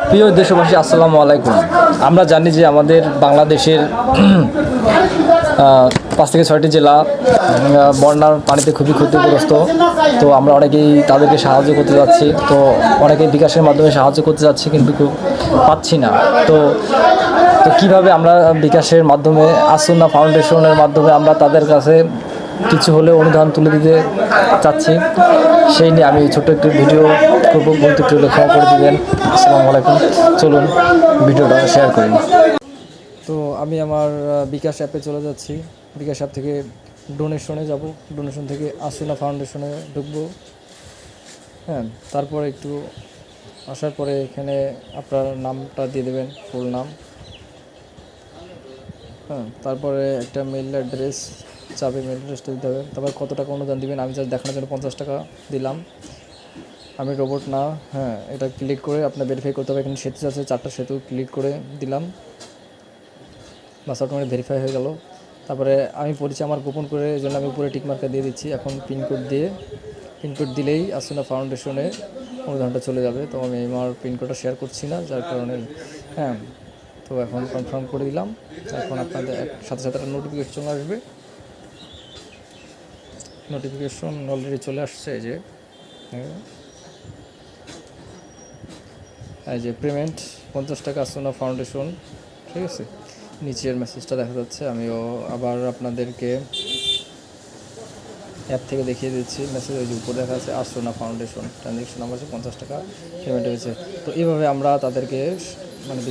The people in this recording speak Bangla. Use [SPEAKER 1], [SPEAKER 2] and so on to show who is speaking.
[SPEAKER 1] প্রিয় দেশবাসী, আসসালামু আলাইকুম। আমরা জানি যে আমাদের বাংলাদেশের 5 থেকে 6টি জেলা বন্যার পানিতে খুবই ক্ষতিগ্রস্ত। তো আমরা অনেকেই তাদেরকে সাহায্য করতে যাচ্ছি, তো অনেকেই বিকাশের মাধ্যমে সাহায্য করতে যাচ্ছি, কিন্তু পাচ্ছি না। তো তো কীভাবে আমরা বিকাশের মাধ্যমে আসুন্না ফাউন্ডেশনের মাধ্যমে আমরা তাদের কাছে কিছু হলে অনুদান তুলে দিতে চাচ্ছি, সেই নিয়ে আমি ছোট্ট একটি ভিডিও করবো। বলতে একটু ক্ষমা করে দেবেন। আসসালামু আলাইকুম। চলুন ভিডিওটা শেয়ার করি। তো আমি আমার বিকাশ অ্যাপে চলে যাচ্ছি। বিকাশ অ্যাপ থেকে ডোনেশনে যাব, ডোনেশন থেকে আসুনা ফাউন্ডেশনে ঢুকবো। হ্যাঁ, তারপরে একটু আসার পরে এখানে আপনার নামটা দিয়ে দেবেন, ফুল নাম। হ্যাঁ, তারপরে একটা মেল অ্যাড্রেস চাবে, মেল অ্যাড্রেসটা দিতে হবে। তারপর কত টাকা অনুদান দিবেন, আমি জাস্ট দেখানোর জন্য 50 টাকা দিলাম। আমি রোবট না। হ্যাঁ, এটা ক্লিক করে আপনার ভেরিফাই করতে হবে। এখানে সেতু আছে, 4টা সেতু ক্লিক করে দিলাম, বাস অটোমেটিক ভেরিফাই হয়ে গেল। তারপরে আমি পরিচয় আমার গোপন করে, এই জন্য আমি উপরে টিকমার্কা দিয়ে দিচ্ছি। এখন পিনকোড দিলেই আসুনা ফাউন্ডেশনে অনুদানটা চলে যাবে। তো আমি আমার পিনকোডটা শেয়ার করছি না, যার কারণে। হ্যাঁ, তো এখন কনফার্ম করে দিলাম। এখন আপনাদের সাথে সাথে একটা নোটিফিকেশন আসবে। নোটিফিকেশন অলরেডি চলে আসছে। এই যে পেমেন্ট 50 টাকা আসুনা ফাউন্ডেশন, ঠিক আছে। নিচের মেসেজটা দেখা যাচ্ছে। আমিও আবার আপনাদেরকে অ্যাপ থেকে দেখিয়ে দিচ্ছি। মেসেজ ওই যে উপরে দেখা আছে আসুনা ফাউন্ডেশন, ট্রানজ্যাকশন নাম্বার আছে, 50 টাকা পেমেন্ট হয়েছে। তো এইভাবে আমরা তাদেরকে মানে